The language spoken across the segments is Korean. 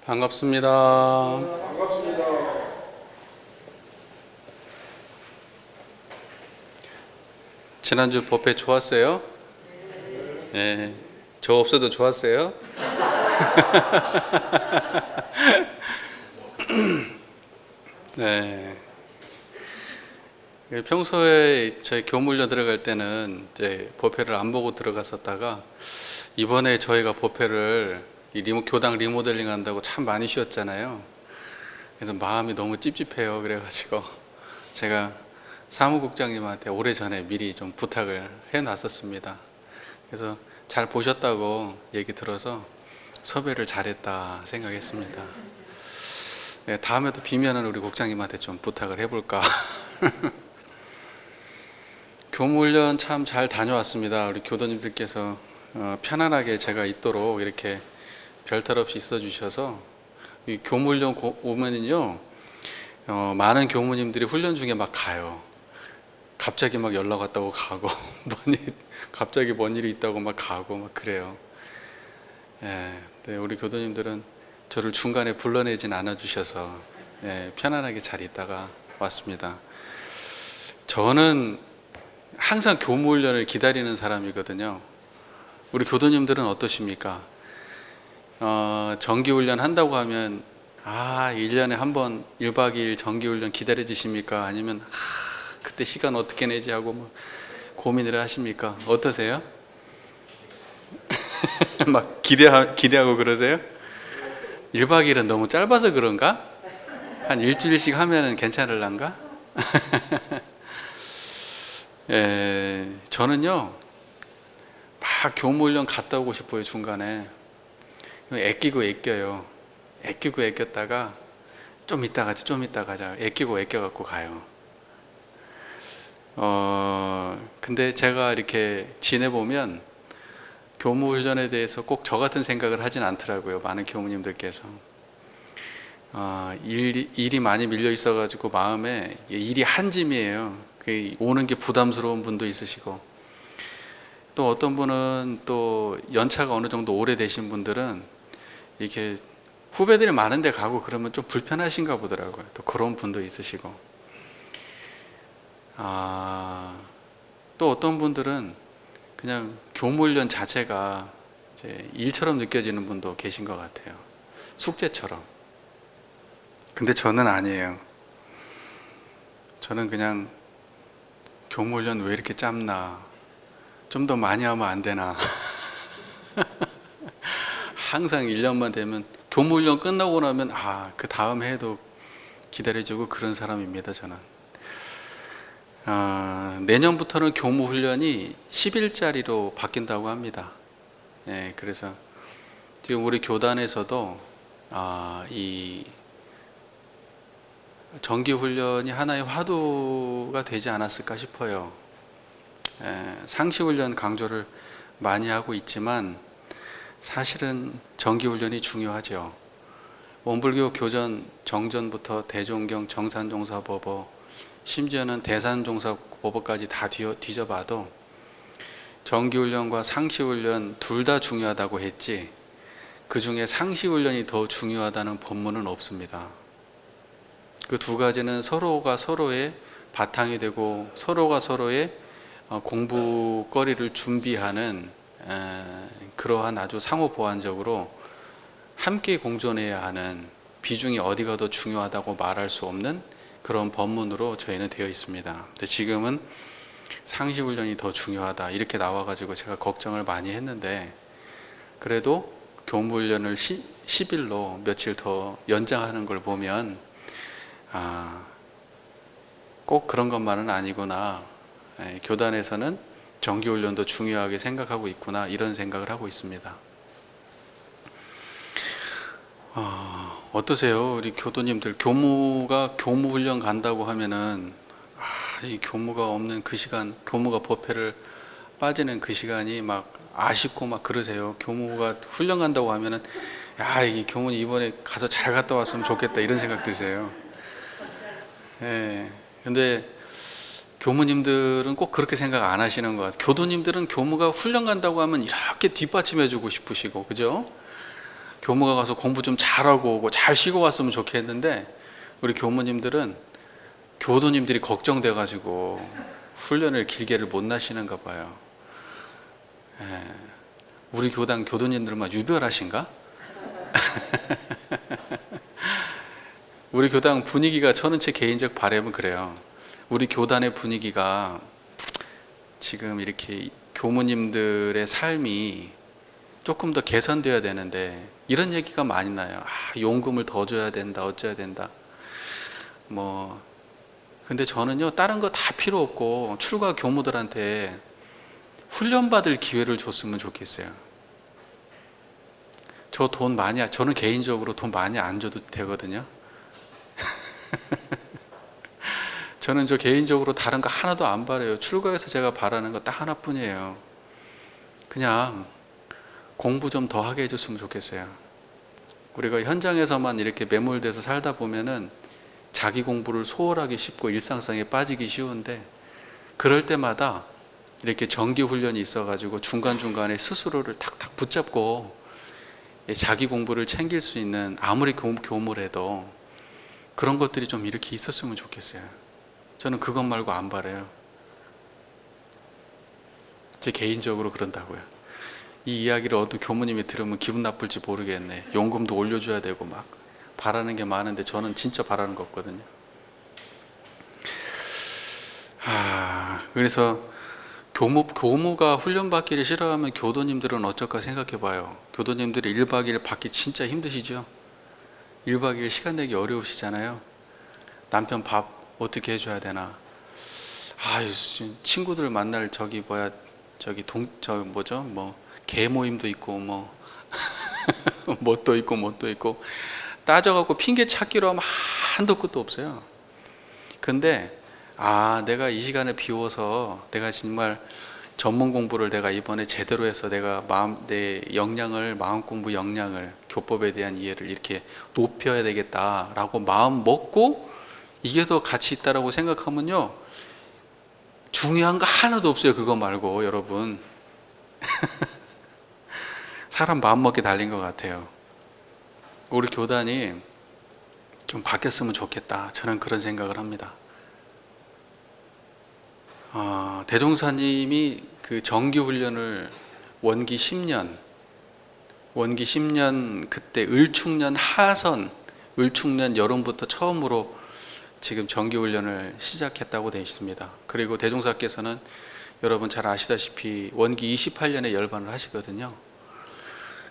반갑습니다. 반갑습니다. 지난주 법회 좋았어요? 네. 저 없어도 좋았어요? 네. 평소에 저희 교무훈련 들어갈 때는 이제 법회를 안 보고 들어갔었다가 이번에 저희가 법회를 교당 리모델링 한다고 참 많이 쉬었잖아요. 그래서 마음이 너무 찝찝해요. 그래가지고 제가 사무국장님한테 오래전에 미리 좀 부탁을 해놨었습니다. 그래서 잘 보셨다고 얘기 들어서 섭외를 잘했다 생각했습니다. 네, 다음에도 비면은 우리 국장님한테 좀 부탁을 해볼까. 교무훈련 참 잘 다녀왔습니다. 우리 교도님들께서 편안하게 제가 있도록 이렇게 별탈 없이 있어 주셔서 이 교무훈련 오면은요, 많은 교무님들이 훈련 중에 막 가요. 갑자기 막 연락 왔다고 가고 갑자기 뭔 일이 있다고 막 가고 막 그래요. 예, 네, 우리 교도님들은 저를 중간에 불러내진 않아 주셔서 편안하게 잘 있다가 왔습니다. 저는 항상 교무훈련을 기다리는 사람이거든요. 우리 교도님들은 어떠십니까? 정기훈련 한다고 하면 1년에 한 번 1박 2일 정기훈련 기다려 주십니까? 아니면 그때 시간 어떻게 내지 하고 뭐 고민을 하십니까? 어떠세요? 막 기대하고 그러세요? 1박 2일은 너무 짧아서 그런가? 한 일주일씩 하면은 괜찮을란가? 저는요 막 교무훈련 갔다 오고 싶어요. 중간에 애끼고 애껴요. 애끼고 애꼈다가 좀 이따 가자 애끼고 애껴갖고 가요. 근데 제가 이렇게 지내보면 교무훈련에 대해서 꼭 저 같은 생각을 하진 않더라고요. 많은 교무님들께서 일이 많이 밀려 있어가지고 마음에 일이 한 짐이에요. 오는 게 부담스러운 분도 있으시고, 또 어떤 분은 또 연차가 어느 정도 오래되신 분들은 이렇게 후배들이 많은데 가고 그러면 좀 불편하신가 보더라고요. 또 그런 분도 있으시고, 또 어떤 분들은 그냥 교무훈련 자체가 이제 일처럼 느껴지는 분도 계신 것 같아요. 숙제처럼. 근데 저는 아니에요. 저는 그냥 교무훈련 왜 이렇게 짧나? 좀 더 많이 하면 안 되나? 항상 1년만 되면 교무훈련 끝나고 나면 그 다음 해에도 기다려주고 그런 사람입니다. 저는 내년부터는 교무훈련이 10일짜리로 바뀐다고 합니다. 그래서 지금 우리 교단에서도 이 정기훈련이 하나의 화두가 되지 않았을까 싶어요. 상시훈련 강조를 많이 하고 있지만 사실은 정기훈련이 중요하죠. 원불교 교전 정전부터 대종경, 정산종사법어, 심지어는 대산종사법어까지 다 뒤져봐도 정기훈련과 상시훈련 둘 다 중요하다고 했지, 그 중에 상시훈련이 더 중요하다는 법문은 없습니다. 그 두 가지는 서로가 서로의 바탕이 되고 서로가 서로의 공부거리를 준비하는 그러한 아주 상호 보완적으로 함께 공존해야 하는, 비중이 어디가 더 중요하다고 말할 수 없는 그런 법문으로 저희는 되어 있습니다. 근데 지금은 상시훈련이 더 중요하다 이렇게 나와가지고 제가 걱정을 많이 했는데, 그래도 교무훈련을 10일로 며칠 더 연장하는 걸 보면 꼭 그런 것만은 아니구나, 교단에서는 정기훈련도 중요하게 생각하고 있구나, 이런 생각을 하고 있습니다. 어떠세요? 우리 교도님들, 교무훈련 간다고 하면은 이 교무가 없는 그 시간, 교무가 법회를 빠지는 그 시간이 막 아쉽고 막 그러세요. 교무가 훈련 간다고 하면은 이 교무는 이번에 가서 잘 갔다 왔으면 좋겠다, 이런 생각 드세요. 근데 교무님들은 꼭 그렇게 생각 안 하시는 것 같아요. 교도님들은 교무가 훈련 간다고 하면 이렇게 뒷받침해 주고 싶으시고, 그죠? 교무가 가서 공부 좀 잘하고 오고 잘 쉬고 왔으면 좋겠는데 우리 교무님들은 교도님들이 걱정돼 가지고 훈련을 길게를 못 나시는가 봐요. 예. 우리 교당 교도님들만 유별하신가? 우리 교당 분위기가, 저는 제 개인적 바람은 그래요. 우리 교단의 분위기가 지금 이렇게 교무님들의 삶이 조금 더 개선되어야 되는데 이런 얘기가 많이 나요. 용금을 더 줘야 된다, 어쩌야 된다. 근데 저는요, 다른 거 다 필요 없고 출가 교무들한테 훈련받을 기회를 줬으면 좋겠어요. 저는 개인적으로 돈 많이 안 줘도 되거든요. 저는 개인적으로 다른 거 하나도 안 바라요. 출가해서 제가 바라는 거 딱 하나뿐이에요. 그냥 공부 좀 더 하게 해줬으면 좋겠어요. 우리가 현장에서만 이렇게 매몰돼서 살다 보면은 자기 공부를 소홀하기 쉽고 일상성에 빠지기 쉬운데, 그럴 때마다 이렇게 정기 훈련이 있어가지고 중간중간에 스스로를 탁탁 붙잡고 자기 공부를 챙길 수 있는, 아무리 교무래도 그런 것들이 좀 이렇게 있었으면 좋겠어요. 저는 그것 말고 안 바라요. 제 개인적으로 그런다고요. 이 이야기를 어떤 교무님이 들으면 기분 나쁠지 모르겠네. 용금도 올려줘야 되고 막 바라는 게 많은데 저는 진짜 바라는 거 없거든요. 그래서 교무가 훈련받기를 싫어하면 교도님들은 어쩔까 생각해 봐요. 교도님들이 1박 2일 받기 진짜 힘드시죠? 1박 2일 시간 내기 어려우시잖아요. 남편 밥 어떻게 해줘야 되나? 친구들 만날 개 모임도 있고 뭣도 있고 따져갖고 핑계 찾기로 하면 한도 끝도 없어요. 근데 내가 이 시간에 비워서 내가 정말 전문 공부를 내가 이번에 제대로 해서 내가 내 마음 공부 역량을, 교법에 대한 이해를 이렇게 높여야 되겠다라고 마음 먹고 이게 더 가치 있다라고 생각하면요, 중요한 거 하나도 없어요. 그거 말고 여러분. 사람 마음 먹기 달린 것 같아요. 우리 교단이 좀 바뀌었으면 좋겠다, 저는 그런 생각을 합니다. 대종사님이 그 정기훈련을 원기 10년 그때 을축년 하선, 을축년 여름부터 처음으로 지금 정기훈련을 시작했다고 되어 있습니다. 그리고 대종사께서는 여러분 잘 아시다시피 원기 28년에 열반을 하시거든요.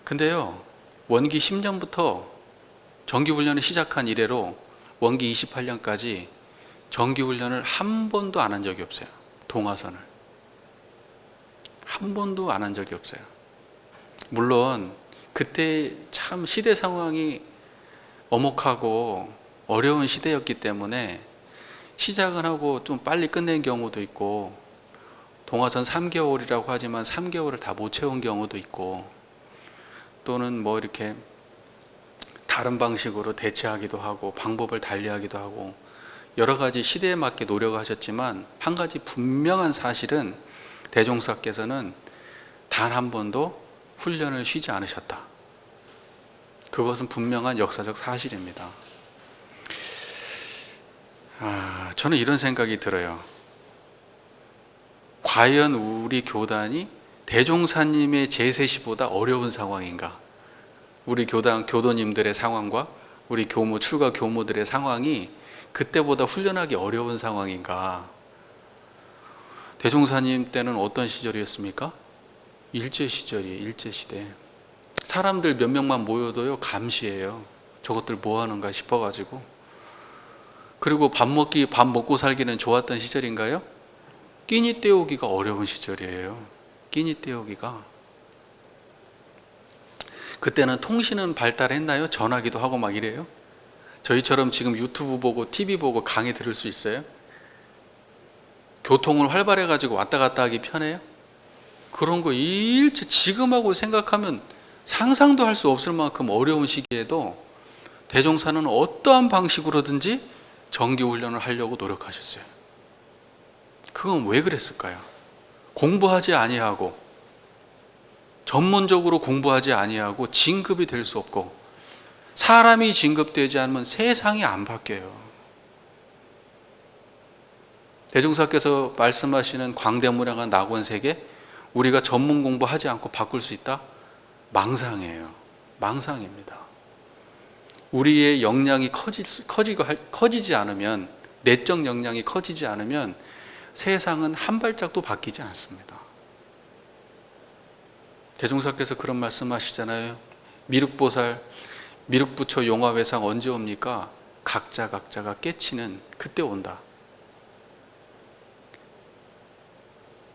근데요, 원기 10년부터 정기훈련을 시작한 이래로 원기 28년까지 정기훈련을 한 번도 안 한 적이 없어요. 동화선을 한 번도 안 한 적이 없어요. 물론 그때 참 시대 상황이 엄혹하고 어려운 시대였기 때문에 시작을 하고 좀 빨리 끝낸 경우도 있고, 동화선 3개월이라고 하지만 3개월을 다 못 채운 경우도 있고, 또는 이렇게 다른 방식으로 대체하기도 하고 방법을 달리하기도 하고 여러 가지 시대에 맞게 노력하셨지만, 한 가지 분명한 사실은 대종사께서는 단 한 번도 훈련을 쉬지 않으셨다. 그것은 분명한 역사적 사실입니다. 저는 이런 생각이 들어요. 과연 우리 교단이 대종사님의 제세시보다 어려운 상황인가? 우리 교도님들의 상황과 우리 출가 교무들의 상황이 그때보다 훈련하기 어려운 상황인가? 대종사님 때는 어떤 시절이었습니까? 일제시절이에요. 일제시대. 사람들 몇 명만 모여도요, 감시해요. 저것들 뭐 하는가 싶어가지고. 그리고 밥 먹고 살기는 좋았던 시절인가요? 끼니 때우기가 어려운 시절이에요. 끼니 때우기가. 그때는 통신은 발달했나요? 전화기도 하고 막 이래요? 저희처럼 지금 유튜브 보고 TV 보고 강의 들을 수 있어요? 교통을 활발해가지고 왔다 갔다 하기 편해요? 그런 거 지금하고 생각하면 상상도 할 수 없을 만큼 어려운 시기에도 대종사는 어떠한 방식으로든지 정기훈련을 하려고 노력하셨어요. 그건 왜 그랬을까요? 공부하지 아니하고 전문적으로 공부하지 아니하고 진급이 될 수 없고, 사람이 진급되지 않으면 세상이 안 바뀌어요. 대종사께서 말씀하시는 광대무량한 낙원세계, 우리가 전문 공부하지 않고 바꿀 수 있다? 망상이에요. 망상입니다. 우리의 역량이 커지지 않으면, 내적 역량이 커지지 않으면 세상은 한 발짝도 바뀌지 않습니다. 대종사께서 그런 말씀하시잖아요. 미륵보살, 미륵부처 용화회상 언제 옵니까? 각자가 깨치는 그때 온다.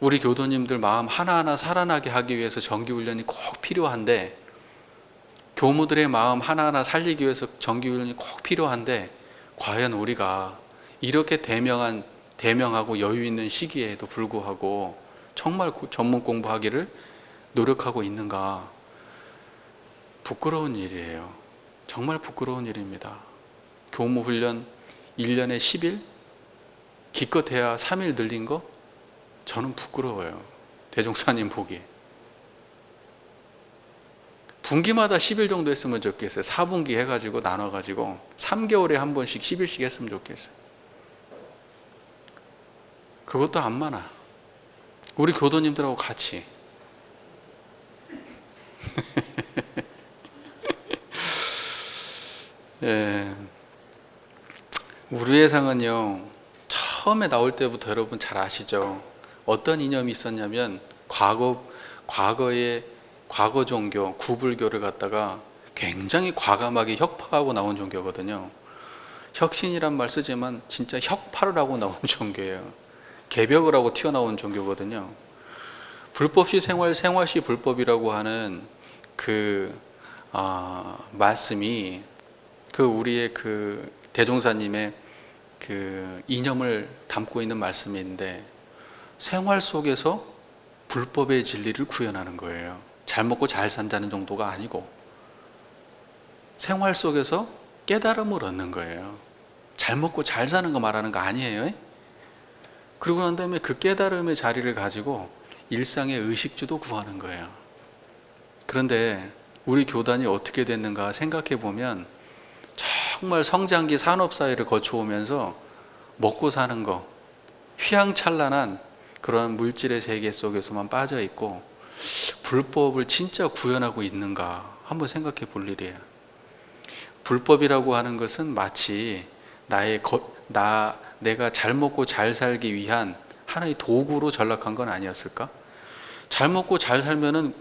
우리 교도님들 마음 하나하나 살아나게 하기 위해서 정기훈련이 꼭 필요한데, 교무들의 마음 하나하나 살리기 위해서 정기훈련이 꼭 필요한데, 과연 우리가 이렇게 대명하고 여유 있는 시기에도 불구하고 정말 전문 공부하기를 노력하고 있는가? 부끄러운 일이에요. 정말 부끄러운 일입니다. 교무훈련 1년에 10일? 기껏해야 3일 늘린 거? 저는 부끄러워요. 대종사님 보기. 분기마다 10일 정도 했으면 좋겠어요. 4분기 해가지고 나눠가지고 3개월에 한 번씩 10일씩 했으면 좋겠어요. 그것도 안 많아. 우리 교도님들하고 같이. 예. 우리 회상은요, 처음에 나올 때부터 여러분 잘 아시죠? 어떤 이념이 있었냐면, 과거의 과거 종교, 구불교를 갖다가 굉장히 과감하게 혁파하고 나온 종교거든요. 혁신이란 말 쓰지만 진짜 혁파를 하고 나온 종교예요. 개벽을 하고 튀어나온 종교거든요. 불법시 생활, 생활시 불법이라고 하는 말씀이 우리의 대종사님의 이념을 담고 있는 말씀인데, 생활 속에서 불법의 진리를 구현하는 거예요. 잘 먹고 잘 산다는 정도가 아니고, 생활 속에서 깨달음을 얻는 거예요. 잘 먹고 잘 사는 거 말하는 거 아니에요. 그러고 난 다음에 그 깨달음의 자리를 가지고 일상의 의식주도 구하는 거예요. 그런데 우리 교단이 어떻게 됐는가 생각해 보면, 정말 성장기 산업사회를 거쳐오면서 먹고 사는 거, 휘황찬란한 그러한 물질의 세계 속에서만 빠져 있고, 불법을 진짜 구현하고 있는가 한번 생각해 볼 일이에요. 불법이라고 하는 것은 마치 내가 잘 먹고 잘 살기 위한 하나의 도구로 전락한 건 아니었을까? 잘 먹고 잘 살면은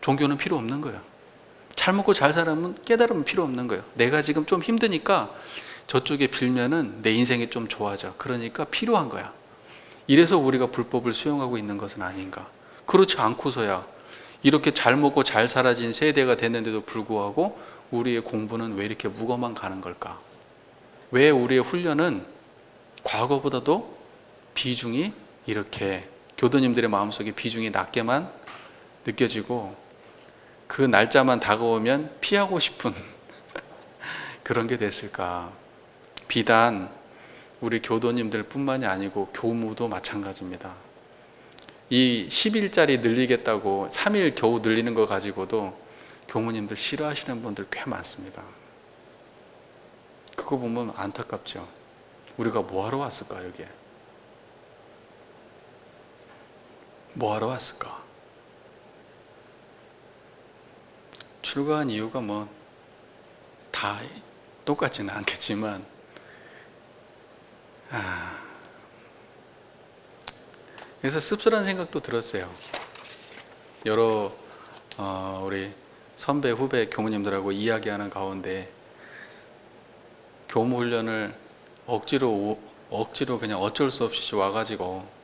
종교는 필요 없는 거예요. 잘 먹고 잘 살면 깨달음은 필요 없는 거예요. 내가 지금 좀 힘드니까 저쪽에 빌면은 내 인생이 좀 좋아져. 그러니까 필요한 거야. 이래서 우리가 불법을 수용하고 있는 것은 아닌가? 그렇지 않고서야 이렇게 잘 먹고 잘 살아진 세대가 됐는데도 불구하고 우리의 공부는 왜 이렇게 묵어만 가는 걸까? 왜 우리의 훈련은 과거보다도 비중이 이렇게, 교도님들의 마음속에 비중이 낮게만 느껴지고, 그 날짜만 다가오면 피하고 싶은 그런 게 됐을까? 비단 우리 교도님들 뿐만이 아니고 교무도 마찬가지입니다. 이 10일짜리 늘리겠다고 3일 겨우 늘리는 거 가지고도 교무님들 싫어하시는 분들 꽤 많습니다. 그거 보면 안타깝죠. 우리가 뭐하러 왔을까? 여기에 뭐하러 왔을까? 출가한 이유가 뭐 다 똑같지는 않겠지만, 그래서 씁쓸한 생각도 들었어요. 여러 우리 선배 후배 교무님들하고 이야기하는 가운데, 교무훈련을 억지로 그냥 어쩔 수 없이 와가지고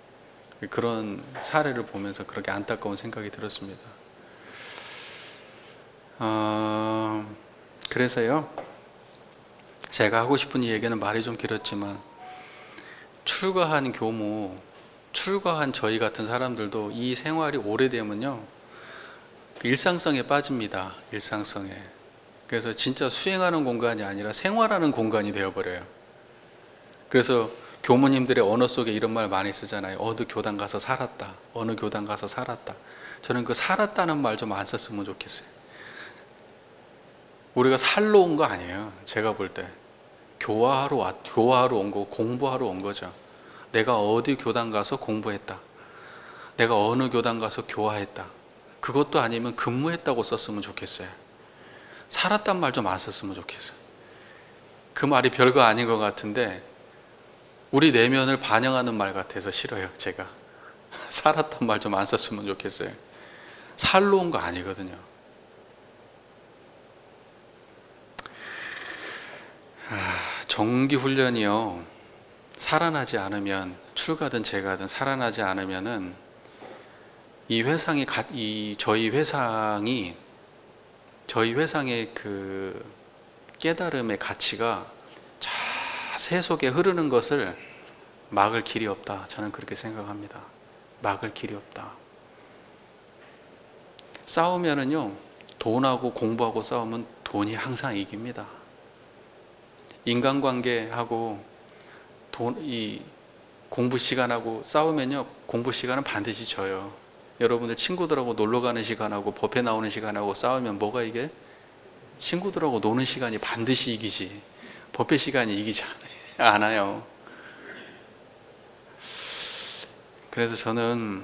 그런 사례를 보면서 그렇게 안타까운 생각이 들었습니다. 그래서요, 제가 하고 싶은 이 얘기는 말이 좀 길었지만, 출가한 교무, 출가한 저희 같은 사람들도 이 생활이 오래되면요, 일상성에 빠집니다. 일상성에. 그래서 진짜 수행하는 공간이 아니라 생활하는 공간이 되어버려요. 그래서 교무님들의 언어 속에 이런 말 많이 쓰잖아요. 어느 교단 가서 살았다. 어느 교단 가서 살았다. 저는 그 살았다는 말 좀 안 썼으면 좋겠어요. 우리가 살러 온 거 아니에요. 제가 볼 때 교화하러 온 거, 공부하러 온 거죠. 내가 어디 교단 가서 공부했다, 내가 어느 교단 가서 교화했다, 그것도 아니면 근무했다고 썼으면 좋겠어요. 살았단 말 좀 안 썼으면 좋겠어요. 그 말이 별거 아닌 것 같은데 우리 내면을 반영하는 말 같아서 싫어요. 제가 살았단 말 좀 안 썼으면 좋겠어요. 살러 온 거 아니거든요. 정기훈련이요, 살아나지 않으면, 출가든 재가든 살아나지 않으면은 저희 회상의 그 깨달음의 가치가 세속에 흐르는 것을 막을 길이 없다. 저는 그렇게 생각합니다. 막을 길이 없다. 싸우면은요, 돈하고 공부하고 싸우면 돈이 항상 이깁니다. 인간관계하고 이 공부 시간하고 싸우면요, 공부 시간은 반드시 져요. 여러분들 친구들하고 놀러 가는 시간하고 법회 나오는 시간하고 싸우면 뭐가 이게? 친구들하고 노는 시간이 반드시 이기지 법회 시간이 이기지 않아요. 그래서 저는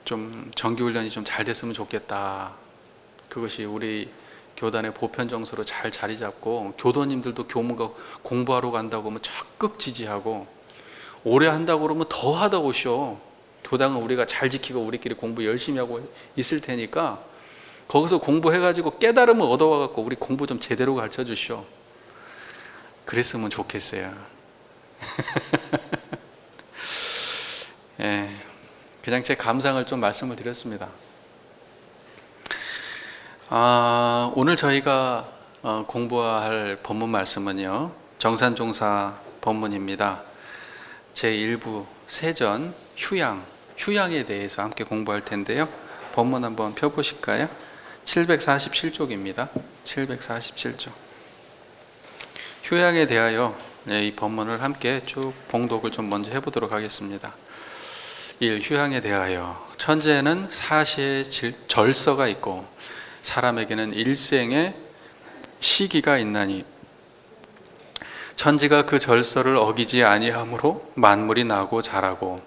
좀 정기훈련이 좀 잘 됐으면 좋겠다. 그것이 우리 교단의 보편 정서로 잘 자리 잡고, 교도님들도 교무가 공부하러 간다고 하면 적극 지지하고, 오래 한다고 그러면 더 하다 오셔. 교당은 우리가 잘 지키고 우리끼리 공부 열심히 하고 있을 테니까 거기서 공부해가지고 깨달음을 얻어와갖고 우리 공부 좀 제대로 가르쳐 주시오. 그랬으면 좋겠어요. 예, 그냥 제 감상을 좀 말씀을 드렸습니다. 오늘 저희가 공부할 본문 말씀은요, 정산종사 본문입니다. 제1부 세전 휴양에 대해서 함께 공부할 텐데요. 본문 한번 펴보실까요? 747쪽입니다. 747쪽. 휴양에 대하여 이 본문을 함께 쭉 봉독을 좀 먼저 해보도록 하겠습니다. 1. 휴양에 대하여. 천재에는 사시의 절서가 있고 사람에게는 일생의 시기가 있나니, 천지가 그 절서를 어기지 아니하므로 만물이 나고 자라고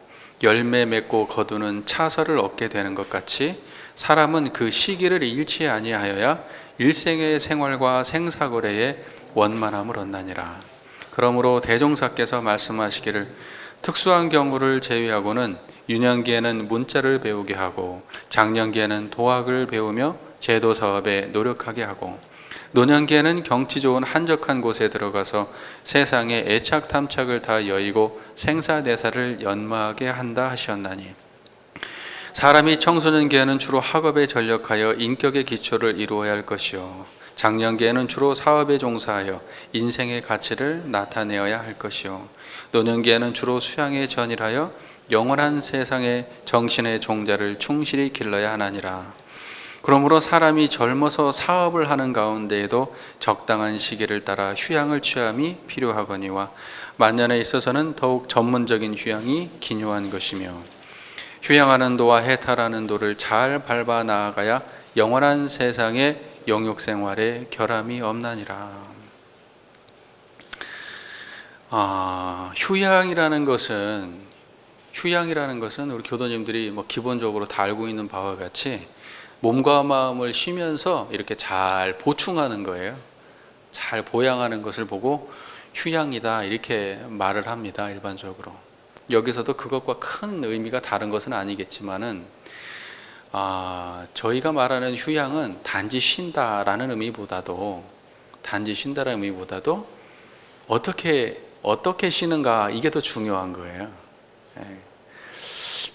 열매 맺고 거두는 차설을 얻게 되는 것 같이, 사람은 그 시기를 잃지 아니하여야 일생의 생활과 생사거래에 원만함을 얻나니라. 그러므로 대종사께서 말씀하시기를, 특수한 경우를 제외하고는 유년기에는 문자를 배우게 하고 장년기에는 도학을 배우며 제도 사업에 노력하게 하고 노년기에는 경치 좋은 한적한 곳에 들어가서 세상의 애착 탐착을 다 여의고 생사대사를 연마하게 한다 하셨나니, 사람이 청소년기에는 주로 학업에 전력하여 인격의 기초를 이루어야 할 것이요, 장년기에는 주로 사업에 종사하여 인생의 가치를 나타내어야 할 것이요, 노년기에는 주로 수양에 전일하여 영원한 세상의 정신의 종자를 충실히 길러야 하나니라. 그러므로 사람이 젊어서 사업을 하는 가운데에도 적당한 시기를 따라 휴양을 취함이 필요하거니와, 만년에 있어서는 더욱 전문적인 휴양이 기묘한 것이며, 휴양하는 도와 해탈하는 도를 잘 밟아 나아가야 영원한 세상의 영육생활에 결함이 없나니라. 휴양이라는 것은 우리 교도님들이 기본적으로 다 알고 있는 바와 같이 몸과 마음을 쉬면서 이렇게 잘 보충하는 거예요. 잘 보양하는 것을 보고 휴양이다 이렇게 말을 합니다. 일반적으로. 여기서도 그것과 큰 의미가 다른 것은 아니겠지만은, 저희가 말하는 휴양은 단지 쉰다라는 의미보다도 어떻게 쉬는가, 이게 더 중요한 거예요.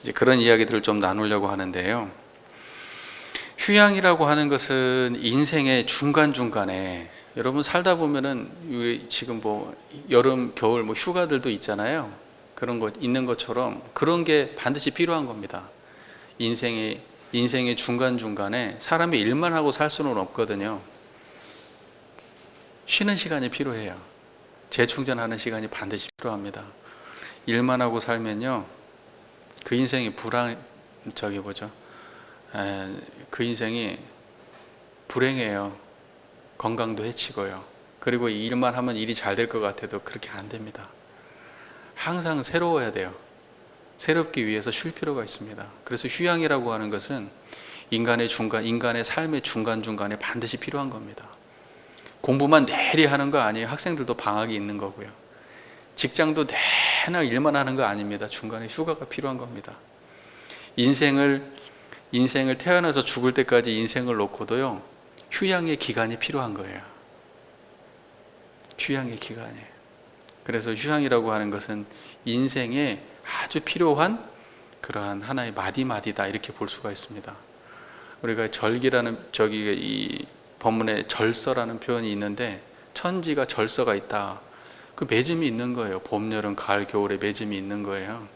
이제 그런 이야기들을 좀 나누려고 하는데요. 휴양이라고 하는 것은 인생의 중간중간에, 여러분 살다 보면은 우리 지금 여름, 겨울 휴가들도 있잖아요. 그런 거 있는 것처럼 그런 게 반드시 필요한 겁니다. 인생의 중간중간에 사람이 일만 하고 살 수는 없거든요. 쉬는 시간이 필요해요. 재충전하는 시간이 반드시 필요합니다. 일만 하고 살면요, 그 인생이 그 인생이 불행해요. 건강도 해치고요. 그리고 이 일만 하면 일이 잘 될 것 같아도 그렇게 안 됩니다. 항상 새로워야 돼요. 새롭기 위해서 쉴 필요가 있습니다. 그래서 휴양이라고 하는 것은 인간의 삶의 중간중간에 반드시 필요한 겁니다. 공부만 내리 하는 거 아니에요. 학생들도 방학이 있는 거고요. 직장도 내나 일만 하는 거 아닙니다. 중간에 휴가가 필요한 겁니다. 인생을 태어나서 죽을 때까지 인생을 놓고도요, 휴양의 기간이 필요한 거예요. 휴양의 기간이. 그래서 휴양이라고 하는 것은 인생에 아주 필요한 그러한 하나의 마디마디다, 이렇게 볼 수가 있습니다. 우리가 이 본문에 절서라는 표현이 있는데, 천지가 절서가 있다. 그 맺음이 있는 거예요. 봄, 여름, 가을, 겨울에 맺음이 있는 거예요.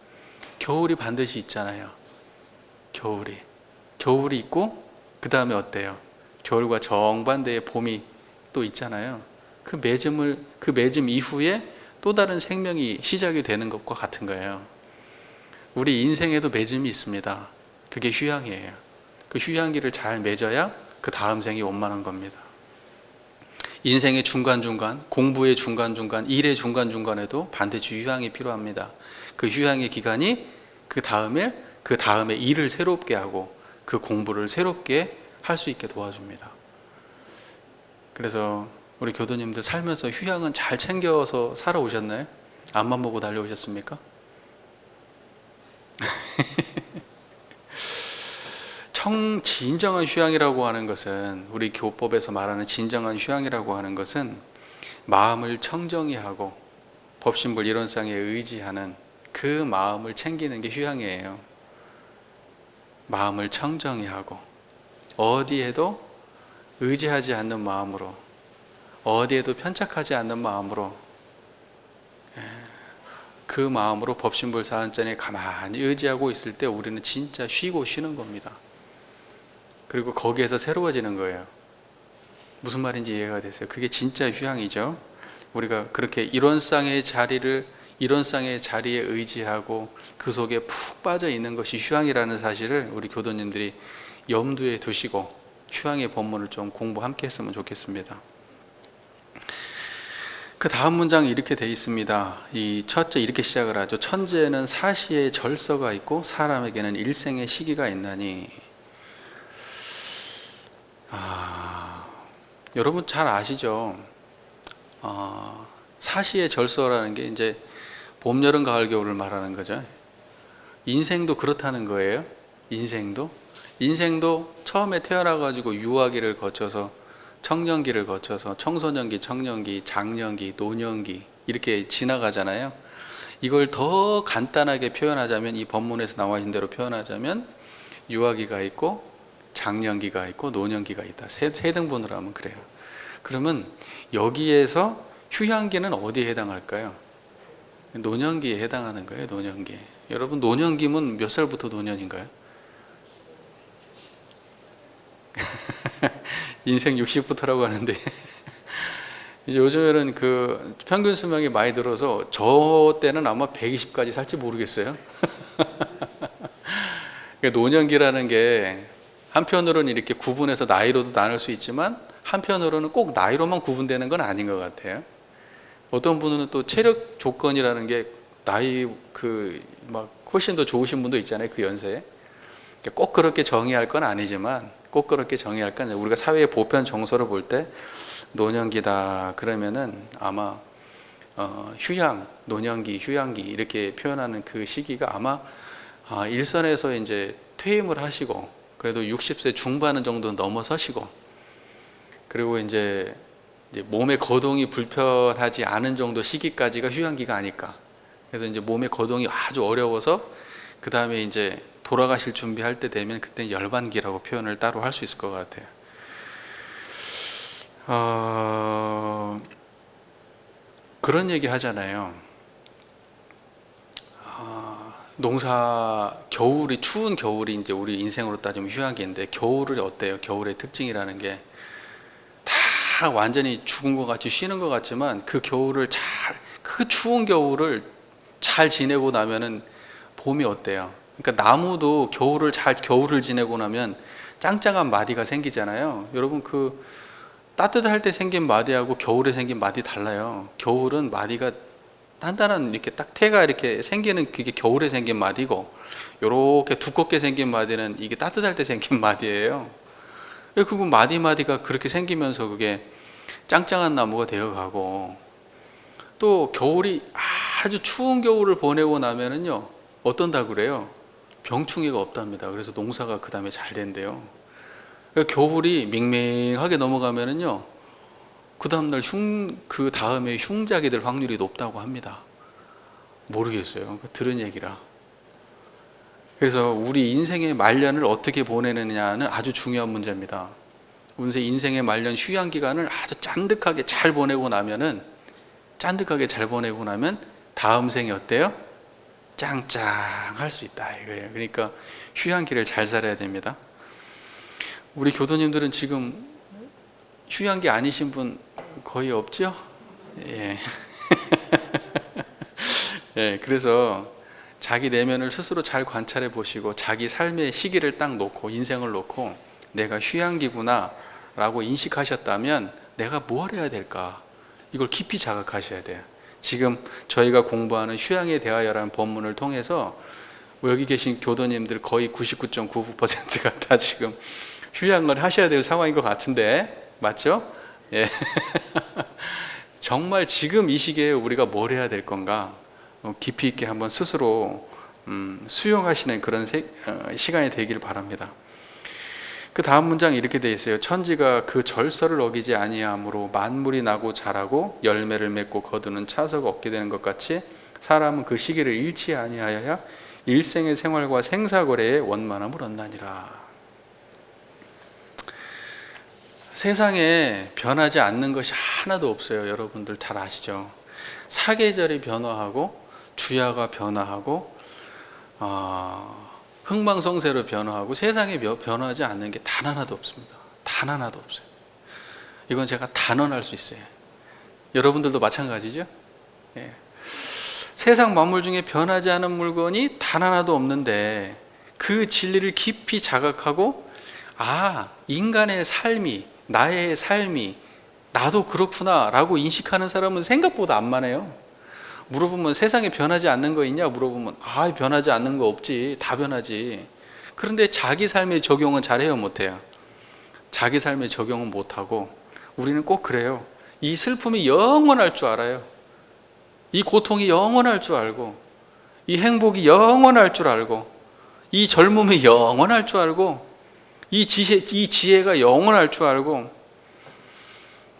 겨울이 반드시 있잖아요. 겨울이 있고, 그 다음에 어때요? 겨울과 정반대의 봄이 또 있잖아요. 그 맺음 이후에 또 다른 생명이 시작이 되는 것과 같은 거예요. 우리 인생에도 맺음이 있습니다. 그게 휴양이에요. 그 휴양기를 잘 맺어야 그 다음 생이 원만한 겁니다. 인생의 중간중간, 공부의 중간중간, 일의 중간중간에도 반드시 휴양이 필요합니다. 그 휴양의 기간이 그 다음에 일을 새롭게 하고 그 공부를 새롭게 할 수 있게 도와줍니다. 그래서 우리 교도님들 살면서 휴양은 잘 챙겨서 살아오셨나요? 앞만 보고 달려오셨습니까? 진정한 휴양이라고 하는 것은, 우리 교법에서 말하는 진정한 휴양이라고 하는 것은 마음을 청정히 하고 법신불 이론상에 의지하는 그 마음을 챙기는 게 휴양이에요. 마음을 청정히 하고 어디에도 의지하지 않는 마음으로, 어디에도 편착하지 않는 마음으로, 그 마음으로 법신불 사안전에 가만히 의지하고 있을 때 우리는 진짜 쉬고 쉬는 겁니다. 그리고 거기에서 새로워지는 거예요. 무슨 말인지 이해가 됐어요? 그게 진짜 휴양이죠. 우리가 그렇게 이론상의 자리에 의지하고 그 속에 푹 빠져 있는 것이 휴양이라는 사실을 우리 교도님들이 염두에 두시고 휴양의 본문을 좀 공부 함께 했으면 좋겠습니다. 그 다음 문장이 이렇게 되어 있습니다. 이 첫째 이렇게 시작을 하죠. 천재는 사시의 절서가 있고 사람에게는 일생의 시기가 있나니. 여러분 잘 아시죠? 사시의 절서라는 게 이제 봄, 여름, 가을, 겨울을 말하는 거죠. 인생도 그렇다는 거예요. 인생도 처음에 태어나가지고 유아기를 거쳐서 청년기를 거쳐서 청소년기, 청년기, 장년기, 노년기 이렇게 지나가잖아요. 이걸 더 간단하게 표현하자면, 이 본문에서 나와 있는 대로 표현하자면 유아기가 있고 장년기가 있고 노년기가 있다. 세 등분으로 하면 그래요. 그러면 여기에서 휴양기는 어디에 해당할까요? 노년기에 해당하는 거예요. 노년기. 여러분 노년기면 몇 살부터 노년인가요? 인생 60부터라고 하는데 이제 요즘에는 그 평균 수명이 많이 들어서 저 때는 아마 120까지 살지 모르겠어요. 노년기라는 게 한편으로는 이렇게 구분해서 나이로도 나눌 수 있지만 한편으로는 꼭 나이로만 구분되는 건 아닌 것 같아요. 어떤 분은 또 체력 조건이라는 게 나이 막 훨씬 더 좋으신 분도 있잖아요. 그 연세에. 꼭 그렇게 정의할 건 아니지만, 우리가 사회의 보편 정서로 볼 때 노년기다 그러면은 아마 휴양, 노년기, 휴양기 이렇게 표현하는 그 시기가 아마 일선에서 이제 퇴임을 하시고 그래도 60세 중반 정도 넘어서시고, 그리고 이제 몸의 거동이 불편하지 않은 정도 시기까지가 휴양기가 아닐까. 그래서 이제 몸의 거동이 아주 어려워서 그 다음에 이제 돌아가실 준비할 때 되면 그때 열반기라고 표현을 따로 할 수 있을 것 같아요. 그런 얘기 하잖아요. 추운 겨울이 이제 우리 인생으로 따지면 휴양기인데, 겨울이 어때요? 겨울의 특징이라는 게 다 완전히 죽은 것 같이 쉬는 것 같지만 그 추운 겨울을 잘 지내고 나면은 봄이 어때요? 그러니까 나무도 겨울을 지내고 나면 짱짱한 마디가 생기잖아요. 여러분 그 따뜻할 때 생긴 마디하고 겨울에 생긴 마디 달라요. 겨울은 마디가 단단한 이렇게 딱 태가 이렇게 생기는 그게 겨울에 생긴 마디고, 요렇게 두껍게 생긴 마디는 이게 따뜻할 때 생긴 마디예요. 그리고 마디가 그렇게 생기면서 그게 짱짱한 나무가 되어가고, 또 겨울이 아주 추운 겨울을 보내고 나면은요 어떤다 그래요? 병충해가 없답니다. 그래서 농사가 그 다음에 잘 된대요. 겨울이 밍밍하게 넘어가면은요 그 다음날 그 다음에 흉작이 될 확률이 높다고 합니다. 모르겠어요. 들은 얘기라. 그래서 우리 인생의 말년을 어떻게 보내느냐는 아주 중요한 문제입니다. 인생의 말년 휴양 기간을 아주 짠득하게 잘 보내고 나면 다음 생이 어때요? 짱짱할 수 있다 이거예요. 그러니까 휴양기를 잘 살아야 됩니다. 우리 교도님들은 지금 휴양기 아니신 분 거의 없죠? 예. 예, 그래서 자기 내면을 스스로 잘 관찰해 보시고 자기 삶의 시기를 딱 놓고 인생을 놓고 내가 휴양기구나 라고 인식하셨다면 내가 뭘 해야 될까? 이걸 깊이 자각하셔야 돼요. 지금 저희가 공부하는 휴양에 대하여라는 본문을 통해서 여기 계신 교도님들 거의 99.99%가 다 지금 휴양을 하셔야 될 상황인 것 같은데 맞죠? 예. 정말 지금 이 시기에 우리가 뭘 해야 될 건가 깊이 있게 한번 스스로 수용하시는 그런 시간이 되기를 바랍니다. 그 다음 문장 이렇게 되어 있어요. 천지가 그 절서를 어기지 아니하므로 만물이 나고 자라고 열매를 맺고 거두는 차서가 얻게 되는 것 같이 사람은 그 시기를 잃지 아니하여야 일생의 생활과 생사거래에 원만함을 얻나니라. 세상에 변하지 않는 것이 하나도 없어요. 여러분들 잘 아시죠? 사계절이 변화하고 주야가 변화하고 흥망성쇠로 변화하고 세상에 변화하지 않는 게 단 하나도 없습니다. 단 하나도 없어요. 이건 제가 단언할 수 있어요. 여러분들도 마찬가지죠? 예. 세상 만물 중에 변하지 않은 물건이 단 하나도 없는데 그 진리를 깊이 자각하고 인간의 삶이 나의 삶이 나도 그렇구나 라고 인식하는 사람은 생각보다 안 많아요. 물어보면 세상에 변하지 않는 거 있냐 물어보면 변하지 않는 거 없지, 다 변하지. 그런데 자기 삶의 적용은 잘해요 못해요? 자기 삶의 적용은 못하고 우리는 꼭 그래요. 이 슬픔이 영원할 줄 알아요. 이 고통이 영원할 줄 알고 이 행복이 영원할 줄 알고 이 젊음이 영원할 줄 알고 이 지혜가 영원할 줄 알고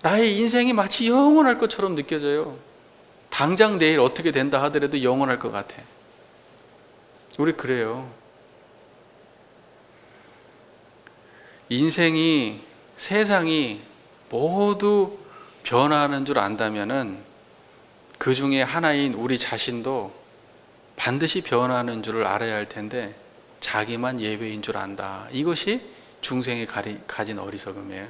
나의 인생이 마치 영원할 것처럼 느껴져요. 당장 내일 어떻게 된다 하더라도 영원할 것 같아. 우리 그래요. 인생이 세상이 모두 변화하는 줄 안다면은 그 중에 하나인 우리 자신도 반드시 변화하는 줄을 알아야 할 텐데 자기만 예외인 줄 안다. 이것이 중생이 가진 어리석음이에요.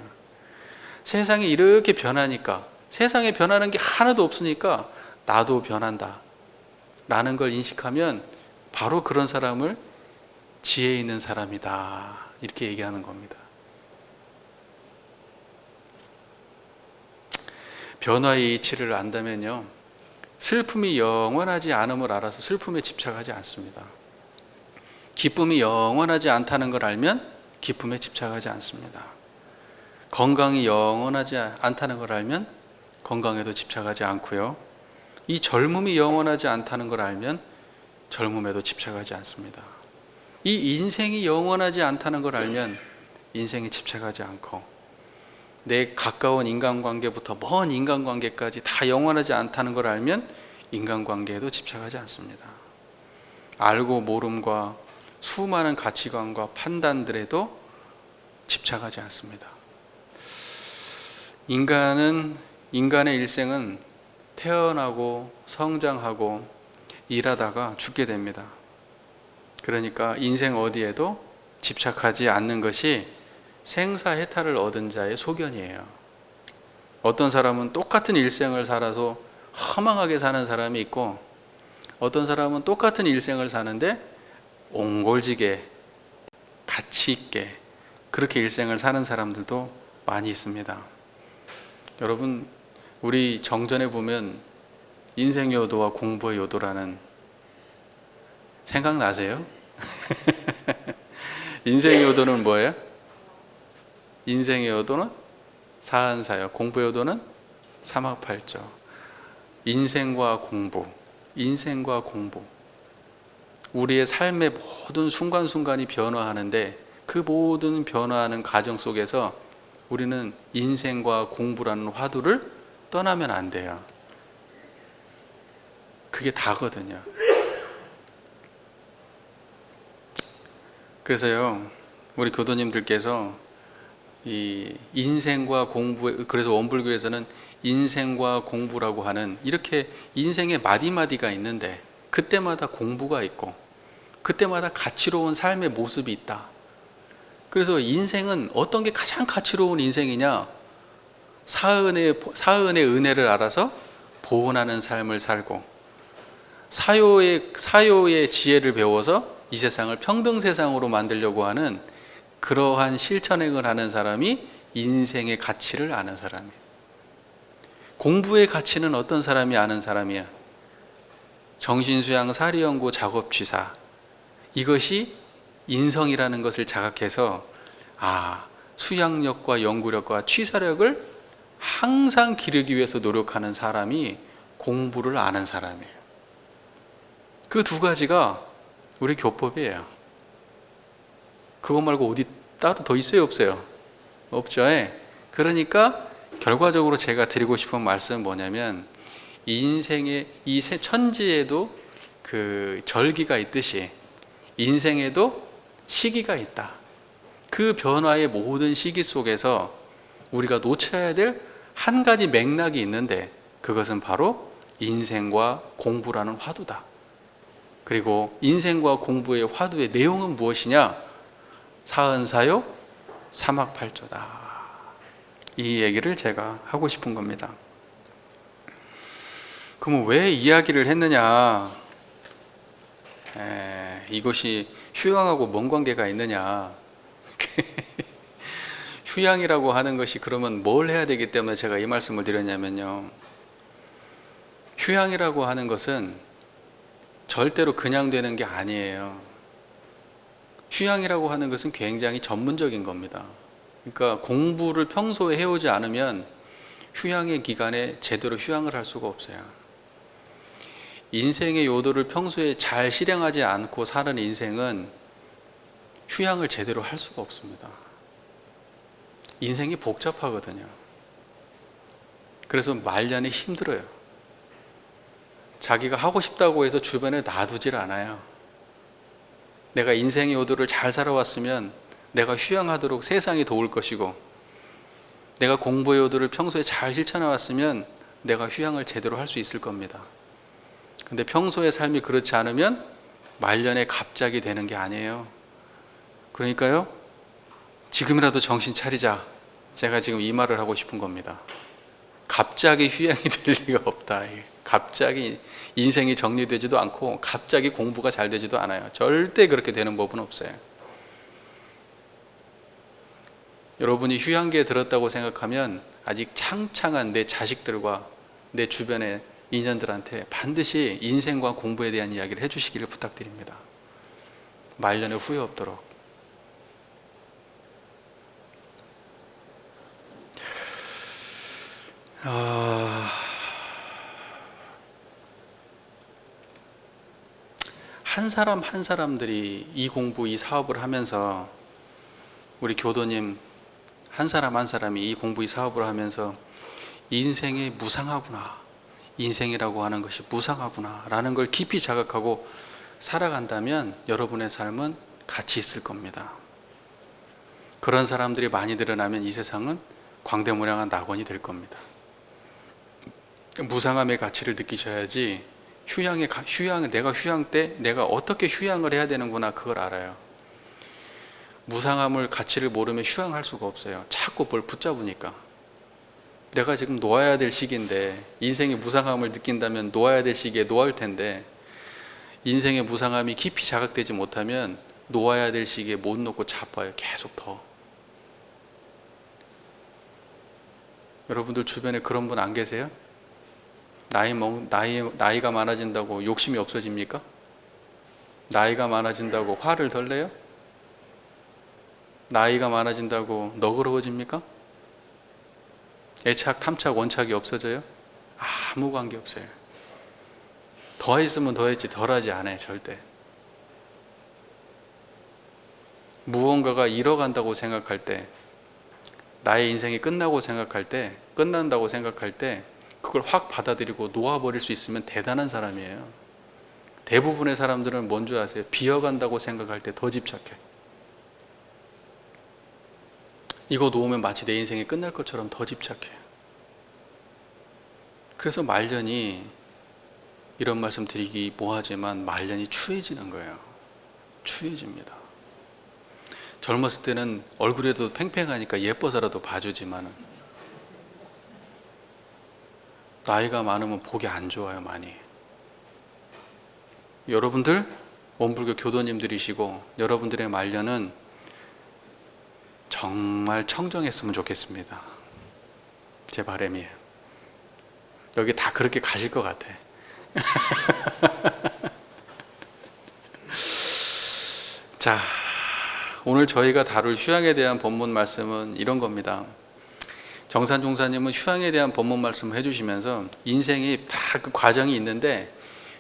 세상이 이렇게 변하니까 세상에 변하는 게 하나도 없으니까 나도 변한다 라는 걸 인식하면 바로 그런 사람을 지혜 있는 사람이다 이렇게 얘기하는 겁니다. 변화의 이치를 안다면요 슬픔이 영원하지 않음을 알아서 슬픔에 집착하지 않습니다. 기쁨이 영원하지 않다는 걸 알면 기쁨에 집착하지 않습니다. 건강이 영원하지 않다는 걸 알면 건강에도 집착하지 않고요. 이 젊음이 영원하지 않다는 걸 알면 젊음에도 집착하지 않습니다. 이 인생이 영원하지 않다는 걸 알면 인생에 집착하지 않고 내 가까운 인간관계부터 먼 인간관계까지 다 영원하지 않다는 걸 알면 인간관계에도 집착하지 않습니다. 알고 모름과 수많은 가치관과 판단들에도 집착하지 않습니다. 인간의 일생은 태어나고 성장하고 일하다가 죽게 됩니다. 그러니까 인생 어디에도 집착하지 않는 것이 생사해탈을 얻은 자의 소견이에요. 어떤 사람은 똑같은 일생을 살아서 허망하게 사는 사람이 있고 어떤 사람은 똑같은 일생을 사는데 옹골지게 가치 있게 그렇게 일생을 사는 사람들도 많이 있습니다. 여러분, 우리 정전에 보면 인생 요도와 공부의 요도라는 생각나세요? 인생의 요도는 뭐예요? 인생의 요도는 사한사역, 공부의 요도는 사막팔조. 인생과 공부, 인생과 공부. 우리의 삶의 모든 순간순간이 변화하는데 그 모든 변화하는 과정 속에서 우리는 인생과 공부라는 화두를 떠나면 안 돼요. 그게 다거든요. 그래서요, 우리 교도님들께서 이 인생과 공부, 그래서 원불교에서는 인생과 공부라고 하는 이렇게 인생의 마디마디가 있는데 그때마다 공부가 있고 그때마다 가치로운 삶의 모습이 있다. 그래서 인생은 어떤 게 가장 가치로운 인생이냐? 사은의 은혜를 알아서 보온하는 삶을 살고 사요의 지혜를 배워서 이 세상을 평등 세상으로 만들려고 하는 그러한 실천행을 하는 사람이 인생의 가치를 아는 사람이에요. 공부의 가치는 어떤 사람이 아는 사람이야? 정신수양 사리연구 작업취사, 이것이 인성이라는 것을 자각해서 수양력과 연구력과 취사력을 항상 기르기 위해서 노력하는 사람이 공부를 아는 사람이에요. 그 두 가지가 우리 교법이에요. 그거 말고 어디 따로 더 있어요, 없어요? 없죠. 그러니까 결과적으로 제가 드리고 싶은 말씀은 뭐냐면, 인생의 이 세 천지에도 그 절기가 있듯이 인생에도 시기가 있다. 그 변화의 모든 시기 속에서 우리가 놓쳐야 될 한 가지 맥락이 있는데 그것은 바로 인생과 공부라는 화두다. 그리고 인생과 공부의 화두의 내용은 무엇이냐? 사은사요, 사막팔조다. 이 얘기를 제가 하고 싶은 겁니다. 그럼 왜 이야기를 했느냐? 이것이 휴양하고 뭔 관계가 있느냐? 휴양이라고 하는 것이 그러면 뭘 해야 되기 때문에 제가 이 말씀을 드렸냐면요, 휴양이라고 하는 것은 절대로 그냥 되는 게 아니에요. 휴양이라고 하는 것은 굉장히 전문적인 겁니다. 그러니까 공부를 평소에 해오지 않으면 휴양의 기간에 제대로 휴양을 할 수가 없어요. 인생의 요도를 평소에 잘 실행하지 않고 사는 인생은 휴양을 제대로 할 수가 없습니다. 인생이 복잡하거든요. 그래서 말년에 힘들어요. 자기가 하고 싶다고 해서 주변에 놔두질 않아요. 내가 인생의 요도를 잘 살아왔으면 내가 휴양하도록 세상이 도울 것이고, 내가 공부의 요도를 평소에 잘 실천해왔으면 내가 휴양을 제대로 할 수 있을 겁니다. 근데 평소의 삶이 그렇지 않으면 말년에 갑자기 되는 게 아니에요. 그러니까요, 지금이라도 정신 차리자. 제가 지금 이 말을 하고 싶은 겁니다. 갑자기 휴양이 될 리가 없다. 갑자기 인생이 정리되지도 않고 갑자기 공부가 잘 되지도 않아요. 절대 그렇게 되는 법은 없어요. 여러분이 휴양기에 들었다고 생각하면 아직 창창한 내 자식들과 내 주변의 인연들한테 반드시 인생과 공부에 대한 이야기를 해주시기를 부탁드립니다. 말년에 후회 없도록. 한 사람 한 사람들이 이 공부, 이 사업을 하면서, 우리 교도님 한 사람 한 사람이 이 공부, 이 사업을 하면서 인생이 무상하구나, 인생이라고 하는 것이 무상하구나 라는 걸 깊이 자각하고 살아간다면 여러분의 삶은 가치 있을 겁니다. 그런 사람들이 많이 드러나면 이 세상은 광대무량한 낙원이 될 겁니다. 무상함의 가치를 느끼셔야지 내가 휴양 때 내가 어떻게 휴양을 해야 되는구나, 그걸 알아요. 무상함을 가치를 모르면 휴양할 수가 없어요. 자꾸 뭘 붙잡으니까. 내가 지금 놓아야 될 시기인데, 인생의 무상함을 느낀다면 놓아야 될 시기에 놓을 텐데, 인생의 무상함이 깊이 자각되지 못하면 놓아야 될 시기에 못 놓고 자빠요. 계속 더. 여러분들 주변에 그런 분 안 계세요? 나이가 많아진다고 욕심이 없어집니까? 나이가 많아진다고 화를 덜 내요? 나이가 많아진다고 너그러워집니까? 애착, 탐착, 원착이 없어져요? 아무 관계 없어요. 더 했으면 더 했지 덜 하지 않아요. 절대. 무언가가 잃어간다고 생각할 때, 나의 인생이 끝나고 생각할 때, 끝난다고 생각할 때 그걸 확 받아들이고 놓아버릴 수 있으면 대단한 사람이에요. 대부분의 사람들은 뭔 줄 아세요? 비어간다고 생각할 때 더 집착해. 이거 놓으면 마치 내 인생이 끝날 것처럼 더 집착해요. 그래서 말년이, 이런 말씀 드리기 뭐하지만 말년이 추해지는 거예요. 추해집니다. 젊었을 때는 얼굴에도 팽팽하니까 예뻐서라도 봐주지만 나이가 많으면 보기 안 좋아요. 많이. 여러분들 원불교 교도님들이시고 여러분들의 말년은 정말 청정했으면 좋겠습니다. 제 바람이에요. 여기 다 그렇게 가실 것 같아. 자, 오늘 저희가 다룰 휴양에 대한 본문 말씀은 이런 겁니다. 정산 종사님은 휴양에 대한 본문 말씀을 해주시면서 인생이 다 그 과정이 있는데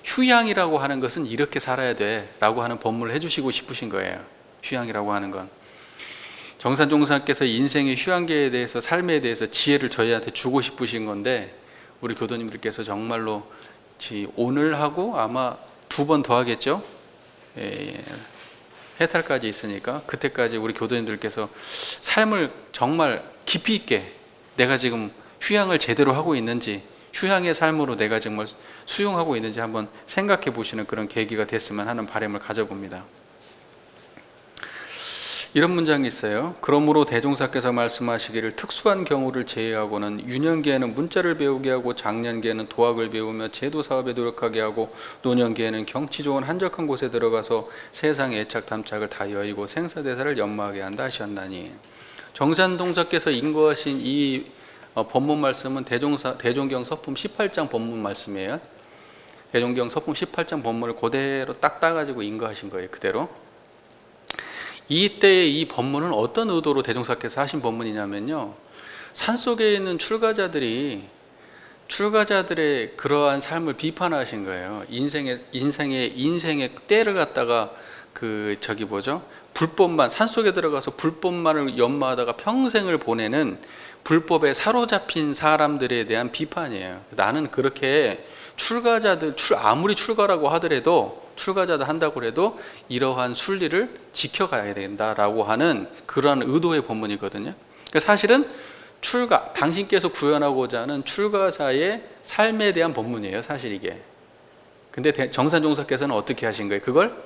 휴양이라고 하는 것은 이렇게 살아야 돼 라고 하는 본문을 해주시고 싶으신 거예요. 휴양이라고 하는 건. 정산 종사께서 인생의 휴양계에 대해서, 삶에 대해서 지혜를 저희한테 주고 싶으신 건데 우리 교도님들께서 정말로 오늘 하고 아마 2번 더 하겠죠? 해탈까지 있으니까 그때까지 우리 교도님들께서 삶을 정말 깊이 있게 내가 지금 휴양을 제대로 하고 있는지, 휴양의 삶으로 내가 정말 수용하고 있는지 한번 생각해 보시는 그런 계기가 됐으면 하는 바람을 가져봅니다. 이런 문장이 있어요. 그러므로 대종사께서 말씀하시기를 특수한 경우를 제외하고는 유년기에는 문자를 배우게 하고 장년기에는 도학을 배우며 제도 사업에 노력하게 하고 노년기에는 경치 좋은 한적한 곳에 들어가서 세상의 애착 탐착을 다 여의고 생사대사를 연마하게 한다 하셨나니, 정산동사께서 인거하신 이 법문 말씀은 대종경 서품 18장 법문 말씀이에요. 대종경 서품 18장 법문을 그대로 딱 따가지고 인거하신 거예요. 그대로. 이때의 이 법문은 어떤 의도로 대종사께서 하신 법문이냐면요, 산속에 있는 출가자들의 그러한 삶을 비판하신 거예요. 인생의 때를 갖다가 불법만, 산속에 들어가서 불법만을 연마하다가 평생을 보내는 불법에 사로잡힌 사람들에 대한 비판이에요. 나는 그렇게 아무리 출가라고 하더라도, 출가자도 한다고 해도 이러한 순리를 지켜가야 된다라고 하는 그러한 의도의 본문이거든요. 그러니까 사실은 당신께서 구현하고자 하는 출가자의 삶에 대한 본문이에요. 사실 이게. 근데 정산종사께서는 어떻게 하신 거예요? 그걸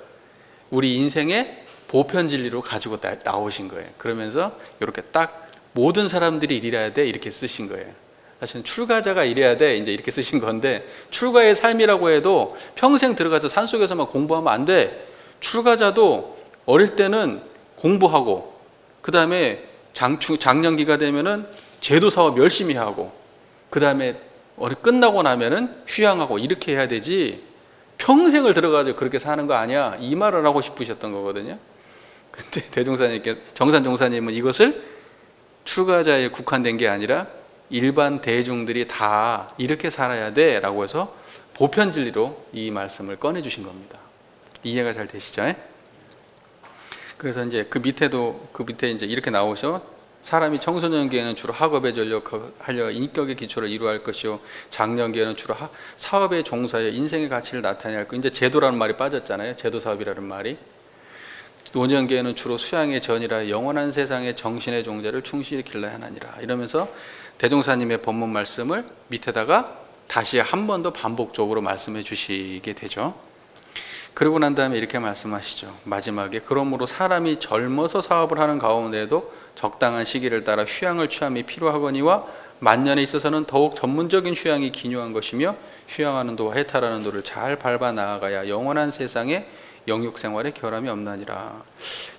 우리 인생의 보편 진리로 가지고 나오신 거예요. 그러면서 이렇게 딱 모든 사람들이 이래야 돼 이렇게 쓰신 거예요. 사실은 출가자가 이래야 돼 이제 이렇게 쓰신 건데, 출가의 삶이라고 해도 평생 들어가서 산속에서만 공부하면 안 돼. 출가자도 어릴 때는 공부하고, 그 다음에 장년기가 되면은 제도 사업 열심히 하고, 그 다음에 끝나고 나면은 휴양하고 이렇게 해야 되지, 평생을 들어가서 그렇게 사는 거 아니야, 이 말을 하고 싶으셨던 거거든요. 근데 정산종사님은 이것을 출가자에 국한된 게 아니라 일반 대중들이 다 이렇게 살아야 돼 라고 해서 보편 진리로 이 말씀을 꺼내 주신 겁니다. 이해가 잘 되시죠? 그래서 이제 그 밑에 이제 이렇게 나오셔. 사람이 청소년기에는 주로 학업에 전력하려 인격의 기초를 이루어야 할 것이요, 장년기에는 주로 사업에 종사하여 인생의 가치를 나타내야 할 것. 이제 제도라는 말이 빠졌잖아요. 제도 사업이라는 말이. 노년기에는 주로 수양의 전이라 영원한 세상의 정신의 종자를 충실히 길러야 하나니라. 이러면서 대종사님의 법문 말씀을 밑에다가 다시 한 번 더 반복적으로 말씀해 주시게 되죠. 그러고 난 다음에 이렇게 말씀하시죠. 마지막에 그러므로 사람이 젊어서 사업을 하는 가운데에도 적당한 시기를 따라 휴양을 취함이 필요하거니와 만년에 있어서는 더욱 전문적인 휴양이 기묘한 것이며 휴양하는 도와 해탈하는 도를 잘 밟아 나아가야 영원한 세상에 영육 생활에 결함이 없나니라.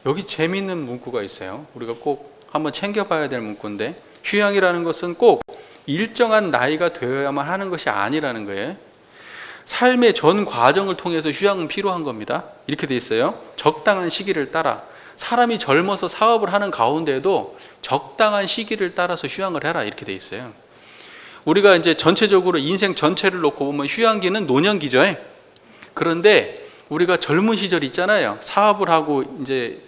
여기 재미있는 문구가 있어요. 우리가 꼭 한번 챙겨봐야 될 문구인데, 휴양이라는 것은 꼭 일정한 나이가 되어야만 하는 것이 아니라는 거예요. 삶의 전 과정을 통해서 휴양은 필요한 겁니다. 이렇게 돼 있어요. 적당한 시기를 따라. 사람이 젊어서 사업을 하는 가운데에도 적당한 시기를 따라서 휴양을 해라, 이렇게 돼 있어요. 우리가 이제 전체적으로 인생 전체를 놓고 보면 휴양기는 노년기죠. 그런데 우리가 젊은 시절 있잖아요. 사업을 하고 이제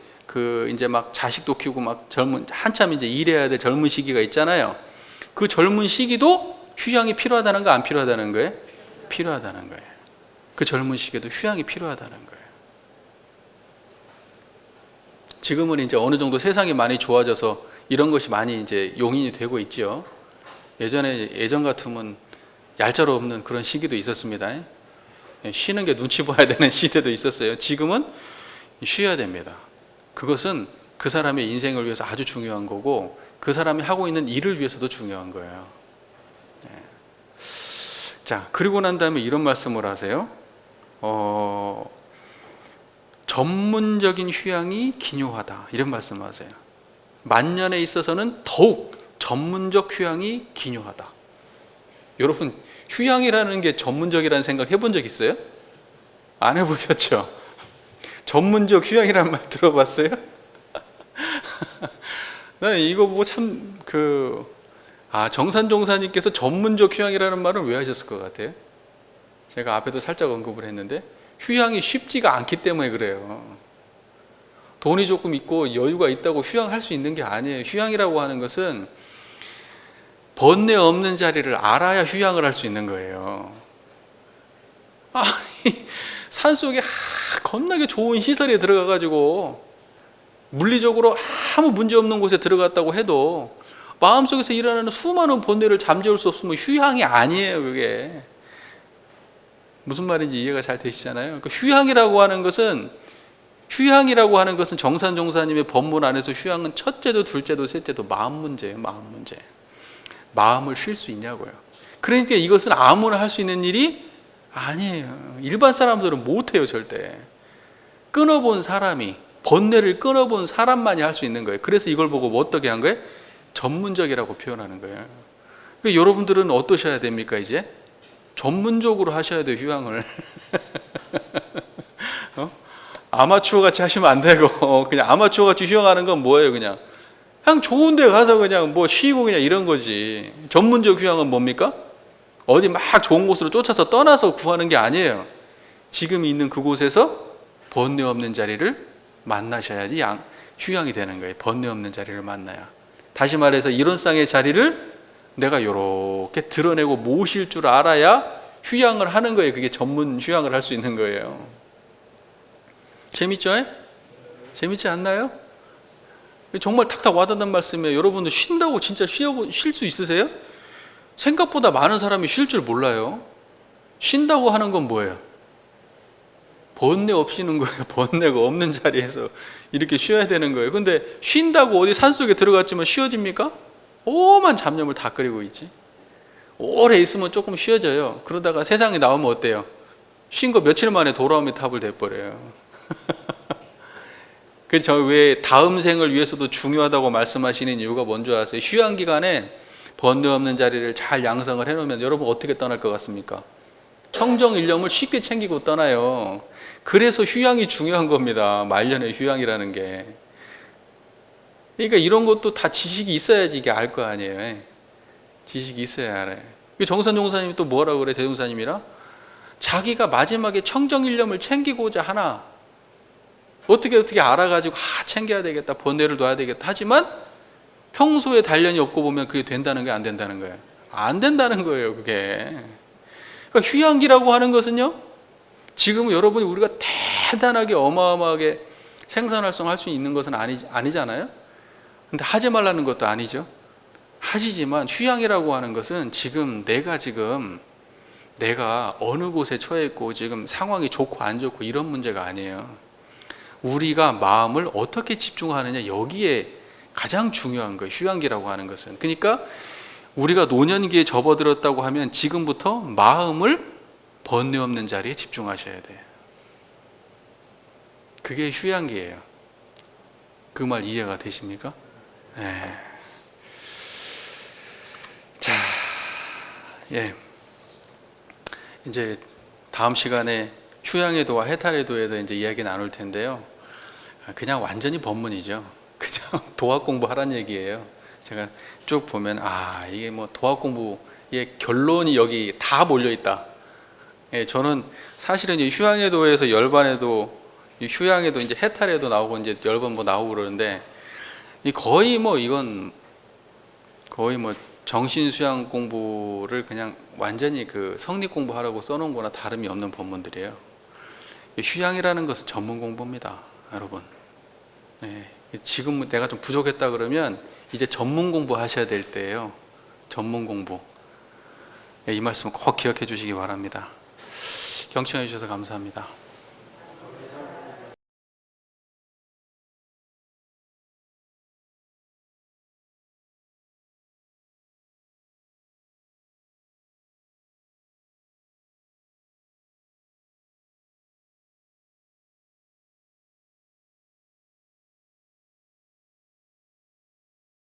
막 자식도 키우고 막 한참 이제 일해야 될 젊은 시기가 있잖아요. 그 젊은 시기도 휴양이 필요하다는 거, 안 필요하다는 거예요? 필요하다는 거예요. 그 젊은 시기에도 휴양이 필요하다는 거예요. 지금은 이제 어느 정도 세상이 많이 좋아져서 이런 것이 많이 이제 용인이 되고 있죠. 예전 같으면 얄짤 없는 그런 시기도 있었습니다. 쉬는 게 눈치 봐야 되는 시대도 있었어요. 지금은 쉬어야 됩니다. 그것은 그 사람의 인생을 위해서 아주 중요한 거고, 그 사람이 하고 있는 일을 위해서도 중요한 거예요. 자, 그리고 난 다음에 이런 말씀을 하세요. 전문적인 휴양이 기묘하다, 이런 말씀을 하세요. 만년에 있어서는 더욱 전문적 휴양이 기묘하다. 여러분, 휴양이라는 게 전문적이라는 생각 해본 적 있어요? 안 해보셨죠? 전문적 휴양이라는 말 들어봤어요? 나 이거 보고 참 정산종사님께서 전문적 휴양이라는 말은 왜 하셨을 것 같아요? 제가 앞에도 살짝 언급을 했는데, 휴양이 쉽지가 않기 때문에 그래요. 돈이 조금 있고 여유가 있다고 휴양할 수 있는 게 아니에요. 휴양이라고 하는 것은 번뇌 없는 자리를 알아야 휴양을 할 수 있는 거예요. 산속에 겁나게 좋은 시설에 들어가가지고 물리적으로 아무 문제 없는 곳에 들어갔다고 해도 마음속에서 일어나는 수많은 번뇌를 잠재울 수 없으면 휴양이 아니에요. 그게 무슨 말인지 이해가 잘 되시잖아요. 그러니까 휴양이라고 하는 것은 정산종사님의 법문 안에서 휴양은 첫째도 둘째도 셋째도 마음 문제예요. 마음 문제. 마음을 쉴 수 있냐고요. 그러니까 이것은 아무나 할 수 있는 일이 아니에요. 일반 사람들은 못해요. 절대. 끊어본 사람이, 번뇌를 끊어본 사람만이 할 수 있는 거예요. 그래서 이걸 보고 뭐 어떻게 한 거예요? 전문적이라고 표현하는 거예요. 그러니까 여러분들은 어떠셔야 됩니까? 이제 전문적으로 하셔야 돼요. 휴양을. 아마추어 같이 하시면 안 되고, 그냥 아마추어 같이 휴양하는 건 뭐예요? 그냥 좋은 데 가서 그냥 뭐 쉬고 그냥 이런 거지. 전문적 휴양은 뭡니까? 어디 막 좋은 곳으로 쫓아서 떠나서 구하는 게 아니에요. 지금 있는 그곳에서 번뇌 없는 자리를 만나셔야지 휴양이 되는 거예요. 번뇌 없는 자리를 만나야. 다시 말해서 일원상의 자리를 내가 이렇게 드러내고 모실 줄 알아야 휴양을 하는 거예요. 그게 전문 휴양을 할 수 있는 거예요. 재밌죠? 재밌지 않나요? 정말 탁탁 와닿는 말씀이에요. 여러분들 쉰다고 진짜 쉴 수 있으세요? 생각보다 많은 사람이 쉴 줄 몰라요. 쉰다고 하는 건 뭐예요? 번뇌 없이 쉬는 거예요. 번뇌가 없는 자리에서 이렇게 쉬어야 되는 거예요. 근데 쉰다고 어디 산속에 들어갔지만 쉬어집니까? 오만 잡념을 다 끓이고 있지. 오래 있으면 조금 쉬어져요. 그러다가 세상에 나오면 어때요? 쉰 거 며칠 만에 돌아오면 탑을 돼버려요. 저 왜 다음 생을 위해서도 중요하다고 말씀하시는 이유가 뭔지 아세요? 휴양 기간에 번뇌 없는 자리를 잘 양성을 해놓으면 여러분 어떻게 떠날 것 같습니까? 청정일념을 쉽게 챙기고 떠나요. 그래서 휴양이 중요한 겁니다. 말년의 휴양이라는 게. 그러니까 이런 것도 다 지식이 있어야지 이게 알 거 아니에요. 지식이 있어야 알아요. 정산종사님이 또 뭐라고 그래? 대종사님이랑 자기가 마지막에 청정일념을 챙기고자 하나, 어떻게 알아가지고 챙겨야 되겠다, 번뇌를 둬야 되겠다 하지만 평소에 단련이 없고 보면 그게 된다는 게 안 된다는 거예요. 안 된다는 거예요. 그게. 그러니까 휴양기라고 하는 것은요, 지금 여러분이 우리가 대단하게 어마어마하게 생산활성할 수 있는 것은 아니잖아요. 근데 하지 말라는 것도 아니죠. 하시지만 휴양이라고 하는 것은 내가 어느 곳에 처해 있고 지금 상황이 좋고 안 좋고 이런 문제가 아니에요. 우리가 마음을 어떻게 집중하느냐, 여기에 가장 중요한 거예요. 휴양기라고 하는 것은. 그러니까 우리가 노년기에 접어들었다고 하면 지금부터 마음을 번뇌 없는 자리에 집중하셔야 돼요. 그게 휴양기예요. 그 말 이해가 되십니까? 네. 자, 예. 이제 다음 시간에 휴양의 도와 해탈의 도에서 이제 이야기 나눌 텐데요. 그냥 완전히 법문이죠. 그냥 도학 공부하라는 얘기예요. 제가 쭉 보면 이게 뭐 도학 공부의 결론이 여기 다 몰려 있다. 예, 저는 사실은 이 휴양의 도에서 열반의 도, 이 휴양의 도 이제 해탈의 도 나오고 이제 열반 뭐 나오고 그러는데 이 거의 뭐 이건 거의 뭐 정신 수양 공부를 그냥 완전히 그 성립 공부하라고 써놓은 거나 다름이 없는 법문들이에요. 휴양이라는 것은 전문 공부입니다, 여러분. 네, 지금 내가 좀 부족했다 그러면 이제 전문 공부 하셔야 될 때예요. 전문 공부. 네, 이 말씀 꼭 기억해 주시기 바랍니다. 경청해 주셔서 감사합니다.